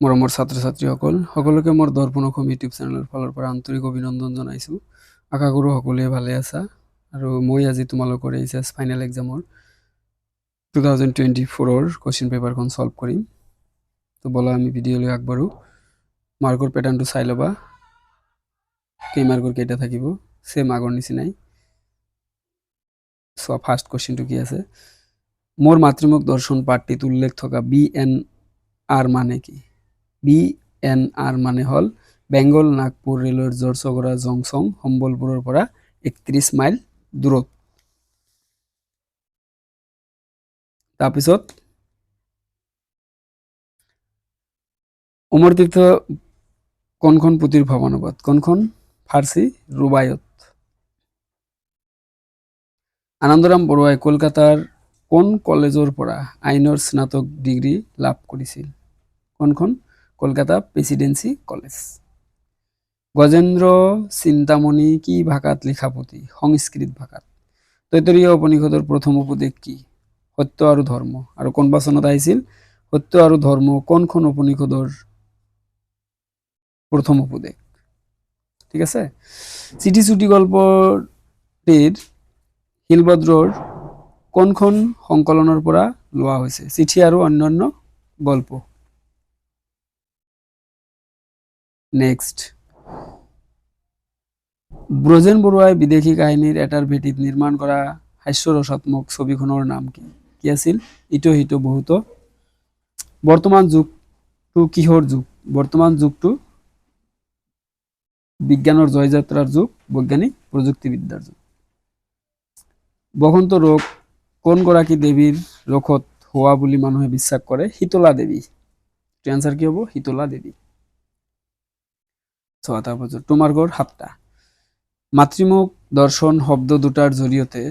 মৰমৰ ছাত্ৰ-ছাত্ৰীসকল, সকলোকে মোৰ দৰ্পণ অসম ইউটিউব চেনেলৰ ফালৰ পৰা আন্তৰিক অভিনন্দন জনাইছোঁ। আশা কৰোঁ সকলোৱে ভালে আছা আৰু মই আজি তোমালোকৰ এইচএছ ফাইনেল এক্সামৰ 2024ৰ কুৱেশ্যন পেপাৰখন সলভ কৰিম। তো বলা আমি ভিডিঅ'লৈ আগবাঢ়ো। মাৰ্কৰ পেটাৰ্ণটো চাই ল'বা, কেই মাৰ্কৰ কেইটা থাকিব, সেম আগৰ নিচিনাই। চোৱা ফাৰ্ষ্ট কুৱেশ্যনটো কি আছে, মোৰ মাতৃমুখ দৰ্শন পাঠটিত উল্লেখ থকা BNR মানে কি? BNR মানে হ'ল বেংগল নাগপুৰ ৰেলৰ জৰছগড়া জংচং সম্বলপুৰৰ পৰা 31 মাইল দূৰত। তাৰপিছত অমৰ তীৰ্থ কোনখন পুথিৰ ভৱানুবাদ? কোনখন? ফাৰ্চী ৰুবায়ত। আনন্দৰাম বৰুৱাই কলকাতাৰ কোন কলেজৰ পৰা আইনৰ স্নাতক ডিগ্ৰী লাভ কৰিছিল? কোনখন? Kolkata Presidency College. গজেন্দ্ৰ চিন্তামণি কি ভাষাত লিখা পুথি? সংস্কৃত ভাষাত। তৈতৰীয় উপনিষদৰ প্ৰথম উপদেশ কি? সত্য আৰু ধৰ্ম। আৰু কোন বচনত আহিছিল? সত্য আৰু ধৰ্ম কোনখন উপনিষদৰ প্ৰথম উপদেশ? ঠিক আছে। চিঠি চুটি গল্পটিৰ শিলভদ্ৰৰ কোনখন সংকলনৰ পৰা লোৱা হৈছে? চিঠি আৰু অন্যান্য গল্প। নেক্সট, ব্ৰজেন বৰুৱাই বিদেশী কাহিনীৰ এটাৰ ভেটিত নিৰ্মাণ কৰা হাস্যৰসাত্মক ছবিখনৰ নাম কি? কি আছিল? ইটো সিটো বহুত। বৰ্তমান যুগটো কিহৰ যুগ? বৰ্তমান যুগটো বিজ্ঞানৰ জয়যাত্ৰাৰ যুগ, বৈজ্ঞানিক প্ৰযুক্তিবিদ্যাৰ যুগ। বসন্ত ৰোগ কোন গৰাকী দেৱীৰ ৰোগত হোৱা বুলি মানুহে বিশ্বাস কৰে? শীতলা দেৱী। এনসাৰ কি হ'ব? শীতলা দেৱী। তাৰপিছত তোমাৰ্গৰ 7টা। মাতৃমুখ দৰ্শন শব্দ দুটাৰ জৰিয়তে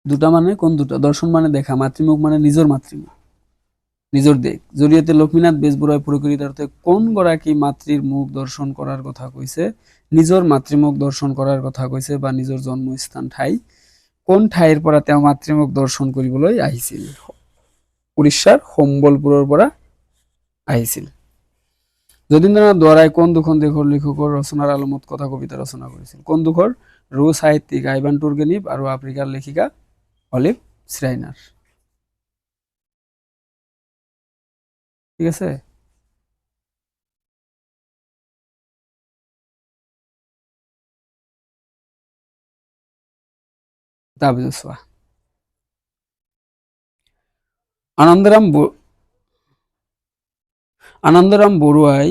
দুটা মানে কোন দুটা? দৰ্শন মানে দেখা, মাতৃমুখ মানে নিজৰ মাতৃমুখ, নিজৰ দেশ। জৰিয়তে লক্ষ্মীনাথ বেজবৰুৱাই প্ৰকৃতাৰ্থে কোন গৰাকী মাতৃৰ মুখ দৰ্শন কৰাৰ কথা কৈছে? নিজৰ মাতৃমুখ দৰ্শন কৰাৰ কথা কৈছে বা নিজৰ জন্মস্থান ঠাই কোন ঠাইৰ পৰা তেওঁ মাতৃমুখ দৰ্শন কৰিবলৈ আহিছিল? উৰিষ্যাৰ সম্বলপুৰৰ পৰা আহিছিল। যতীন্দ্ৰনাথ দুৱৰাই কোন দুখন দেশৰ লেখকৰ ৰচনাৰ আলমত কথা কবিতা ৰচনা কৰিছিল? কোন দুখৰ? ৰুছ সাহিত্যিক আইভান তুৰ্গেনিভ আৰু আফ্ৰিকাৰ লেখিকা অলিভ শ্ৰাইনাৰ। ঠিক আছে। তাৰপিছত চোৱা, আনন্দৰাম বৰুৱাই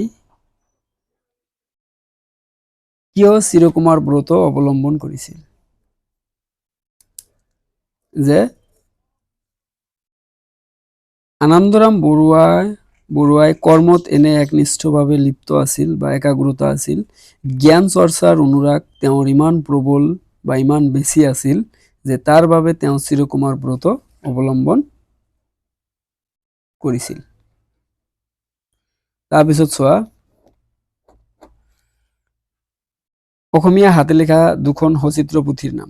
কিয় চিৰকুমাৰ ব্ৰত অৱলম্বন কৰিছিল? যে আনন্দৰাম বৰুৱাই কৰ্মত এনে একনিষ্ঠভাৱে লিপ্ত আছিল বা একাগ্ৰতা আছিল, জ্ঞান চৰ্চাৰ অনুৰাগ তেওঁৰ ইমান প্ৰবল বা ইমান বেছি আছিল যে তাৰ বাবে তেওঁ চিৰকুমাৰ ব্ৰত অৱলম্বন কৰিছিল। তাৰপিছত চোৱা, অসমীয়া হাতে লেখা দুখন সচিত্ৰ পুথিৰ নাম।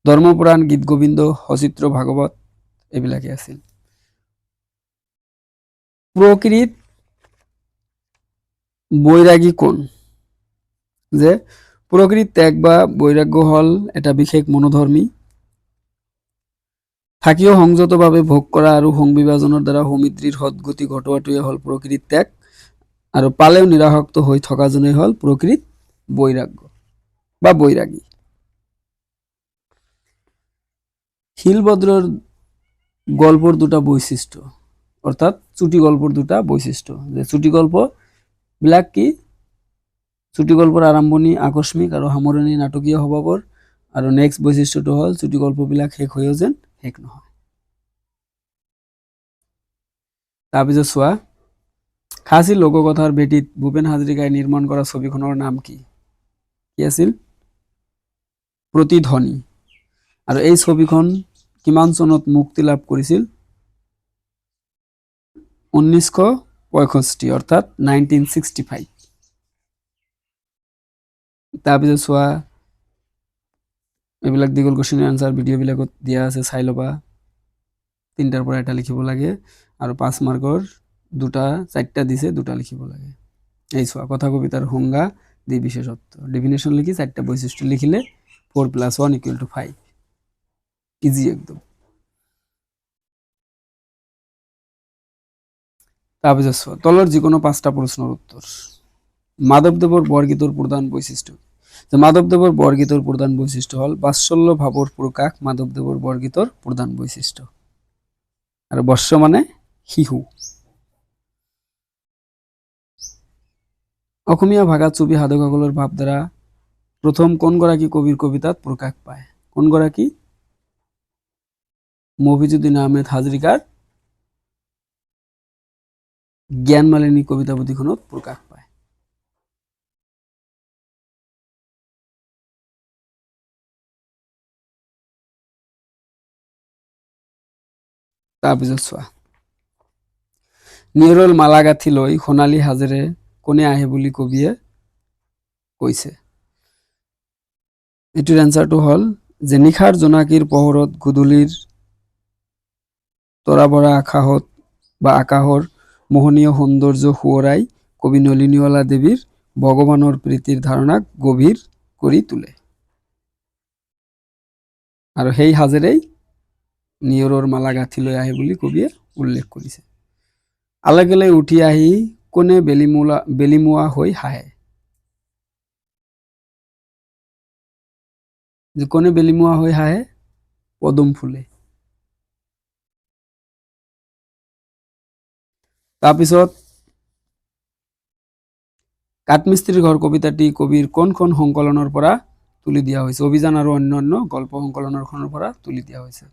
ধৰ্মপুৰাণ, গীত গোবিন্দ, সচিত্ৰ ভাগৱত এইবিলাকে আছিল। প্ৰকৃত বৈৰাগী কোন? যে প্ৰকৃত ত্যাগ বা বৈৰাগ্য হল এটা বিশেষ মনোধৰ্মী, থাকিও সংযতভাৱে ভোগ কৰা আৰু সংবিভাজনৰ দ্বাৰা সৌমিত্ৰীৰ সদ্গতি ঘটোৱাটোৱে হল প্ৰকৃত ত্যাগ, আৰু পালেও নিৰাসক্ত হৈ থকাজনেই হল প্ৰকৃত বৈৰাগ্য বা বৈৰাগী। শিলভদ্ৰৰ গল্পৰ দুটা বৈশিষ্ট্য, অৰ্থাৎ চুটি গল্পৰ দুটা বৈশিষ্ট্য, যে চুটি গল্প বিলাক কি? চুটি গল্পৰ আৰম্ভণি আকস্মিক আৰু সামৰণি নাটকীয় স্বভাৱৰ, আৰু নেক্সট বৈশিষ্ট্যটো হল চুটি গল্পবিলাক শেষ হৈও যেন শেষ নহয়। তাৰপিছত চোৱা, খাচী লোককথাৰ ভেটিত ভূপেন হাজৰিকাই নিৰ্মাণ কৰা ছবিখনৰ নাম কি? কি আছিল? প্ৰতিধ্বনি। আৰু এই ছবিখন কিমান চনত মুক্তি লাভ কৰিছিল? 1965, অৰ্থাৎ 1965। তাৰপিছত চোৱা, এইবিলাক দীঘল কুৱেশ্যনৰ আনসাৰ ভিডিঅ'বিলাকত দিয়া আছে, চাই ল'বা। তিনটাৰ পৰে এটা লিখিব লাগে আৰু 5 মাৰ্কৰ দুটা চাৰটা দিছে দুটা লিখিব লাগে। এই চোৱা কথা কবিতাৰ সংজ্ঞা দি বিশেষত্ব ডেফিনেশন লিখি চাৰটা বৈশিষ্ট্য লিখিলে 4 + 1 = 5 ইজি একদম। তাৰপিছত চোৱা তলৰ যিকোনো 5টা প্ৰশ্নৰ উত্তৰ। মাধৱদেৱৰ বৰগীতৰ প্ৰধান বৈশিষ্ট্য যে মাধৱদেৱৰ বৰগীতৰ প্ৰধান বৈশিষ্ট্য হ'ল বাৎসল্য ভাৱৰ প্ৰকাশ মাধৱদেৱৰ বৰগীতৰ প্ৰধান বৈশিষ্ট্য। আৰু বৰ্ষ মানে শিশু। অসমীয়া ভাষাত ছবি সাধকসকলৰ ভাৱধাৰা প্ৰথম কোনগৰাকী কবিৰ কবিতাত প্ৰকাশ পায়? কোনগৰাকী? মফিজুদ্দিন আহমেদ হাজৰিকাৰ জ্ঞানমালিনী কবিতা পুথিখনত প্ৰকাশ পায়। তাৰপিছত চোৱা নিয়ৰৰ মালা গাঁঠি লৈ সোণালী সাজেৰে কোনে আহে বুলি কবিয়ে কৈছে? এটোৰ এনসাৰটো হ'ল যে নিশাৰ জোনাকীৰ পোহৰত গধূলিৰ তৰাভৰা আকাশৰ মোহনীয় সৌন্দৰ্য সোঁৱৰাই কবি নলিনীৱালা দেৱীৰ ভগৱানৰ প্ৰীতিৰ ধাৰণাক গভীৰ কৰি তোলে। আৰু সেই সাজেৰেই নিয়ৰৰ মালা গাঁঠি লৈ আহে বুলি কবিয়ে উল্লেখ কৰিছে। আলাগেলে উঠি আহি কোনে বেলিমুৱা হৈ হাঁহে? যে কোনে বেলিমুৱা হৈ হাঁহে? পদুম ফুলে। তাৰপিছত কাঠমিস্ত্ৰিৰ ঘৰ কবিতাটি কবিৰ কোনখন সংকলনৰ পৰা তুলি দিয়া হৈছে? অভিযান আৰু অন্যান্য গল্প সংকলনখনৰ পৰা তুলি দিয়া হৈছে।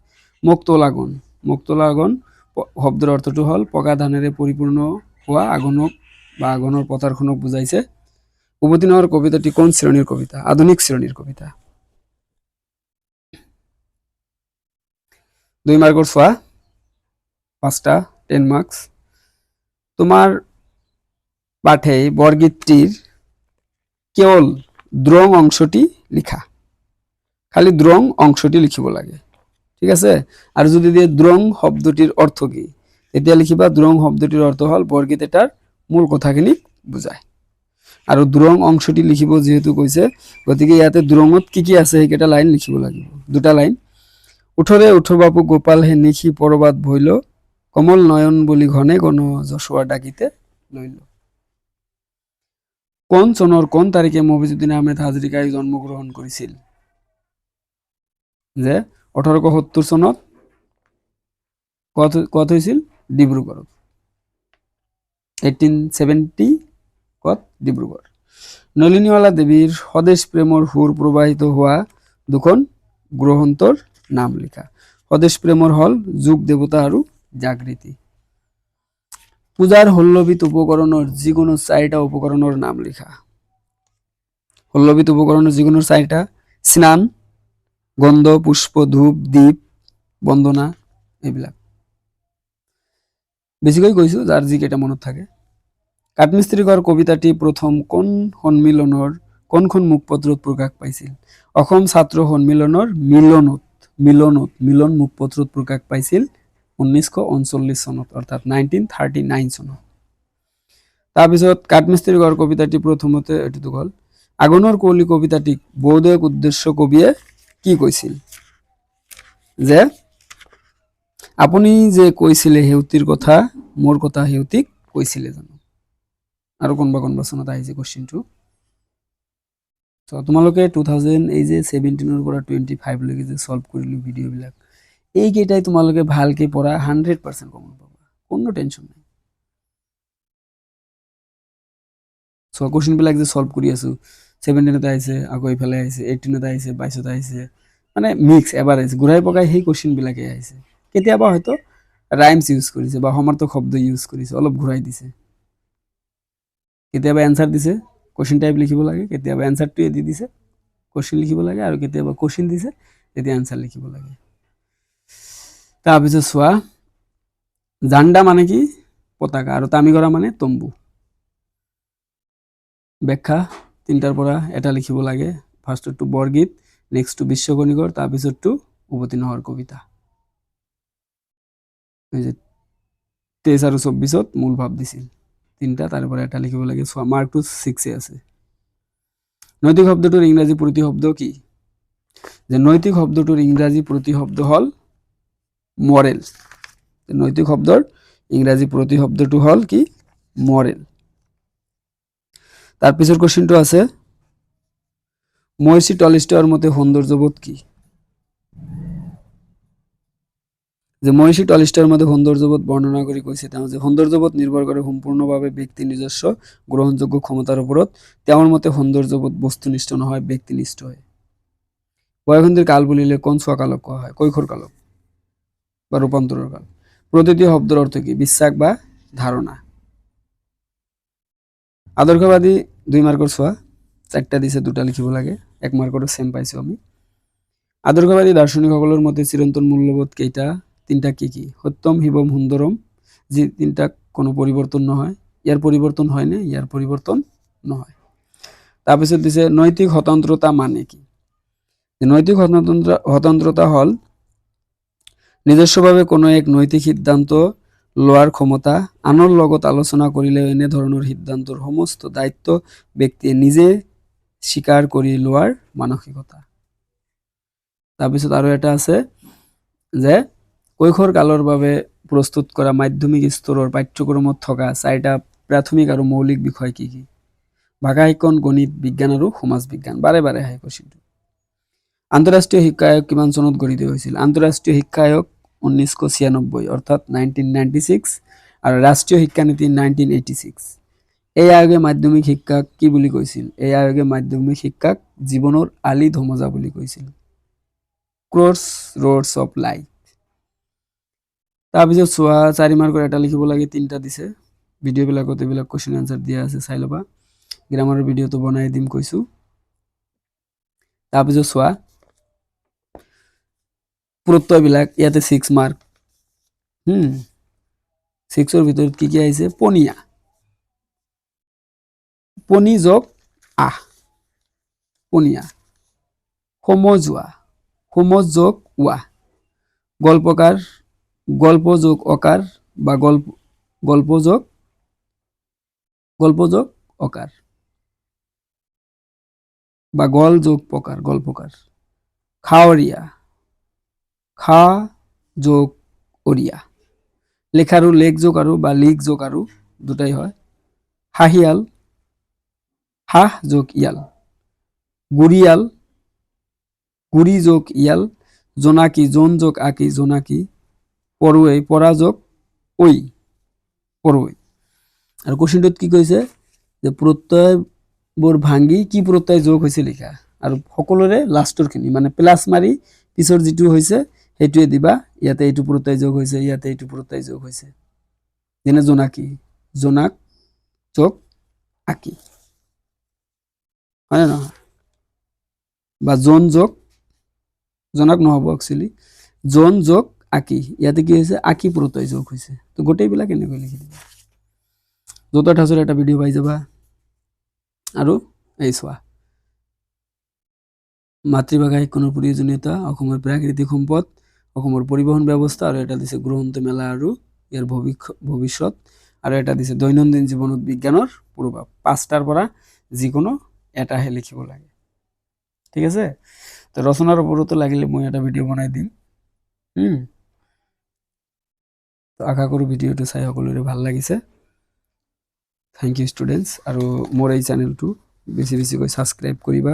মুক্তল আগুন। মুক্তল আগুন শব্দৰ অৰ্থটো হ'ল পকা ধানেৰে পৰিপূৰ্ণ হোৱা আগুনক বা আগুনৰ পথাৰখনক বুজাইছে। উভতি নহৰ কবিতাটি কোন শ্ৰেণীৰ কবিতা? আধুনিক শ্ৰেণীৰ কবিতা। 2 মাৰ্কৰ চোৱা 5টা 10 মাৰ্কস। তোমাৰ পাঠে বৰগীতটিৰ কেৱল দ্রং অংশটি লিখা। খালি দ্রং অংশটি লিখিব লাগে। ঠিক আছে? আর যদি দিয়ে দ্রং শব্দটির অর্থ কি তেতিয়া লিখিবা দ্রং শব্দটির অর্থ হল বৰগীত এটাৰ মূল কথাখিনি বুজায়। আৰু দ্ৰং অংশটি লিখিব যেহেতু কৈছে গতিকে ইয়াতে দ্ৰঙত কি কি আছে সেইকেইটা লাইন লিখিব লাগিব। দুটা লাইন উঠৰে উঠ বাপু গোপাল হে নিশি পৰবাত ভৈল কমল নয়ন বুলি ঘনে ঘন যশোৱা ডাকিতে লইল। কোন চনৰ কোন তাৰিখে মফিজুদ্দিন আহমেদ হাজৰিকাই জন্মগ্ৰহণ কৰিছিল? যে 1870 চনত কত হৈছিল? ডিব্ৰুগড়ত। 1870 কত? ডিব্ৰুগড়। নলিনীৱালা দেৱীৰ স্বদেশ প্ৰেমৰ সুৰ প্ৰবাহিত হোৱা দুখন গ্ৰন্থৰ নাম লিখা। স্বদেশ প্ৰেমৰ হল যুগ দেৱতা আৰু জাগৃতি। পূজাৰ ষোল্লবিধ উপকৰণৰ যিকোনো 4টা উপকৰণৰ নাম লিখা। ষোল্লবিধ উপকৰণৰ যিকোনো 4টা স্নান গন্ধ পুষ্প ধূপ দীপ বন্দনা এইবিলাক বেছিকৈ কৈছো যাৰ যিকেইটা মনত থাকে। কাঠমিস্ত্ৰি ঘৰ কবিতাটি প্ৰথম কোন সন্মিলনৰ কোনখন মুখপত্ৰত প্ৰকাশ পাইছিল? অসম ছাত্ৰ সন্মিলনৰ মিলন মুখপত্ৰত প্ৰকাশ পাইছিল 1939 চনত অৰ্থাৎ 1939 চনত। তাৰপিছত কাঠমিস্ত্ৰি ঘৰ কবিতাটি প্ৰথমতে এটিটো হ'ল আগুনৰ কুঁৱলী কবিতাটিক বোধক উদ্দেশ্য কবিয়ে কি কৈছিল? যে আপুনি যে কৈছিলে হেউতিৰ কথা মোৰ কথা হেউতিক কৈছিলে জানো? আৰু কোনবা চনত আহিছে কোশ্চেনটো। তোমালোকে 2017 পৰা 25 লৈকে যে সলভ কৰিলো ভিডিঅ'বিলাক এইকেইটাই তোমালোকে ভালকে পঢ়া 100% কমন পাবা। কোনো টেনশন নাই। কোশ্চেনবিলাক যে সলভ কৰি আছো 17ত আহিছে আকৌ ইফালে আহিছে 18ত আহিছে 22ত আহিছে মানে মিক্স এভাৰেজ ঘূৰাই পকাই সেই কোশ্চেনবিলাকে আহিছে। কেতিয়াবা হয়তো ৰাইমস ইউজ কৰিছে বা সমাৰ্থক শব্দ ইউজ কৰিছে অলপ ঘূৰাই দিছে। কেতিয়াবা এনসাৰ দিছে কোশ্চেন টাইপ লিখিব লাগে কেতিয়াবা এনসাৰটোৱে দি দিছে কোশ্চেন লিখিব লাগে আৰু কেতিয়াবা কোশ্চেন দিছে তেতিয়া এনসাৰ লিখিব লাগে। তাৰপিছত চোৱা জান্ডা মানে কি? পতাকা আৰু তামিগৰা মানে তম্বু। ব্যাখ্যা 3টাৰ পৰা এটা লিখিব লাগে। ফাৰ্ষ্টটো বৰগীত নেক্সটটো বিশ্বকৰ্ণিকৰ তাৰপিছতটো উভতি নহৰ কবিতা। এই যে 23 আৰু 24 মূল ভাৱ দিছিল তিনিটা, তাৰপৰে এটা লিখিব লাগে। মাৰ্ক টু 6 আছে। নৈতিক শব্দটোৰ ইংৰাজী প্ৰতিশব্দ কি? যে নৈতিক শব্দটোৰ ইংৰাজী প্ৰতিশব্দ হল মৰেল। নৈতিক শব্দৰ ইংৰাজী প্ৰতিশব্দটো হল কি? মৰেল। তাৰ পিছৰ কোশ্চেনটো আছে, মহৰ্ষি টলস্টয়েৰ মতে সৌন্দৰ্যবোধ কি? যে মহৰ্ষি টলস্টয়েৰ মতে সৌন্দৰ্যবোধ বৰ্ণনা কৰি কৈছে তেওঁ যে সৌন্দৰ্যবোধ নিৰ্ভৰ কৰে সম্পূৰ্ণভাৱে ব্যক্তিৰ নিজস্ব গ্ৰহণযোগ্য ক্ষমতাৰ ওপৰত। তেওঁৰ মতে সৌন্দৰ্যবোধ বস্তুনিষ্ঠ নহয়, ব্যক্তিনিষ্ঠ হয়। বয়সন্ধিৰ কাল বুলিলে কোন ছোৱা কালক কোৱা হয়? কৈশোৰ কালক বা ৰূপান্তৰৰ কাল। প্ৰতিটি শব্দৰ অৰ্থ কি? বিশ্বাস বা ধাৰণা। আদৰ্শবাদী 2 মাৰ্কৰ ছোৱা, 4টা দিছে, 2টা লিখিব লাগে। 1 মাৰ্কৰো সেম পাইছো আমি। আদৰ্শবাদী দাৰ্শনিকসকলৰ মতে চিৰন্তন মূল্যবোধ কেইটা? 3টা কি কি? সত্যম, শিৱম, সুন্দৰম, যি 3টা কোনো পৰিৱৰ্তন নহয়। ইয়াৰ পৰিৱৰ্তন হয়নে? ইয়াৰ পৰিৱৰ্তন নহয়। তাৰপিছত দিছে নৈতিক স্বতন্ত্ৰতা মানে কি? নৈতিক স্বতন্ত্ৰতা হল নিজস্বভাৱে কোনো এক নৈতিক সিদ্ধান্ত লোৱাৰ ক্ষমতা। আনৰ লগত আলোচনা কৰিলেও এনে ধৰণৰ সিদ্ধান্তৰ সমস্ত দায়িত্ব ব্যক্তিয়ে নিজে স্বীকাৰ কৰি লোৱাৰ মানসিকতা। তাৰপিছত আৰু এটা আছে যে কৈশোৰ কালৰ বাবে প্ৰস্তুত কৰা মাধ্যমিক স্তৰৰ পাঠ্যক্ৰমত থকা 4টা প্ৰাথমিক আৰু মৌলিক বিষয় কি কি? ভাষা শিক্ষণ, গণিত, বিজ্ঞান আৰু সমাজ বিজ্ঞান। বাৰে বাৰে আহে কোশ্চেনটো। আন্তঃৰাষ্ট্ৰীয় শিক্ষা আয়োগ কিমান চনত গঠিত হৈছিল? আন্তঃৰাষ্ট্ৰীয় শিক্ষা আয়োগ 1996 অৰ্থাৎ 1996 আৰু ৰাষ্ট্ৰীয় শিক্ষানীতি 1986। এই আয়োগে মাধ্যমিক শিক্ষাক কি বুলি কৈছিল? এই আয়োগে মাধ্যমিক শিক্ষাক জীৱনৰ আলি ধমজা বুলি কৈছিল। Cross roads of life. তাৰপিছত চোৱা 4 মাৰ্কৰ এটা লিখিব লাগে, 3টা দিছে। ভিডিঅ'বিলাকত এইবিলাক কোশ্চেন আনসাৰ দিয়া আছে, চাই ল'বা। গ্ৰামাৰৰ ভিডিঅ'টো বনাই দিম কৈছো। তাৰপিছত চোৱা প্ৰত্যয়বিলাক, ইয়াতে 6 মাৰ্ক। 6ৰ ভিতৰত কি কি আহিছে? পনীয়া, পনী যোগ আহ, পনীয়া। সমজুৱা, সমজ যোগ ৱা। গল্পকাৰ, গল্প যোগ অকাৰ বা গল্প যোগ অকাৰ বা গল যোগ পকাৰ, গল্পকাৰ। খাৱৰীয়া, খা যোগ অৰিয়া। লেখাৰো লেখ যোগ আৰু বা লিখ যোগ আৰু দুটাই হয়। হাঁহিয়াল, হাঁহ যোগ ইয়াল। গুৰিয়াল, গুৰি যোগ ইয়াল। জোনাকী, জোন যোগ আকি, জোনাকী। পৰুৱাই, পৰা যোগ ঐ, পৰুৱাই। আৰু কোশ্চেনটোত কি কৈছে যে প্ৰত্যয়বোৰ ভাঙি কি প্ৰত্যয় যোগ হৈছে লিখা, আৰু সকলোৰে লাষ্টৰখিনি মানে প্লাছ মাৰি পিছৰ যিটো হৈছে সেইটোৱে দিবা। ইয়াতে এইটো প্ৰত্যয় যোগ হৈছে, ইয়াতে এইটো প্ৰত্যয় যোগ হৈছে। যেনে জোনাকী, জোনাক যোগ আকি, হয় নে নহয়? বা জোন যোগ, জোনাক নহ'ব একচুৱেলি, জোন যোগ আকি, ইয়াতে কি হৈছে? আকি প্ৰত্যয় যোগ হৈছে। তো গোটেইবিলাক এনেকৈ লিখি দিবা। য'ত ঠাচৰ এটা ভিডিঅ' পাই যাবা। আৰু এই চোৱা মাতৃভাষা শিক্ষণৰ প্ৰয়োজনীয়তা, অসমৰ প্ৰাকৃতিক সম্পদ, অসমৰ পৰিবহন ব্যৱস্থা, আৰু এটা দিছে গ্ৰন্থ মেলা আৰু ইয়াৰ ভৱিষ্যত, আৰু এটা দিছে দৈনন্দিন জীৱনত বিজ্ঞানৰ প্ৰভাৱ। 5টাৰ পৰা যিকোনো এটাহে লিখিব লাগে। ঠিক আছে? তো ৰচনাৰ ওপৰতো লাগিলে মই এটা ভিডিঅ' বনাই দিম। তো আশা কৰোঁ ভিডিঅ'টো চাই সকলোৰে ভাল লাগিছে। Thank you students. আৰু মোৰ এই চেনেলটো বেছি বেছিকৈ ছাবস্ক্ৰাইব কৰিবা,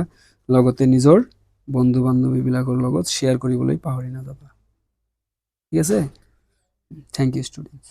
লগতে নিজৰ বন্ধু বান্ধৱীবিলাকৰ লগত শ্বেয়াৰ কৰিবলৈ পাহৰি নাযাবা। ঠিক আছে? Thank you students.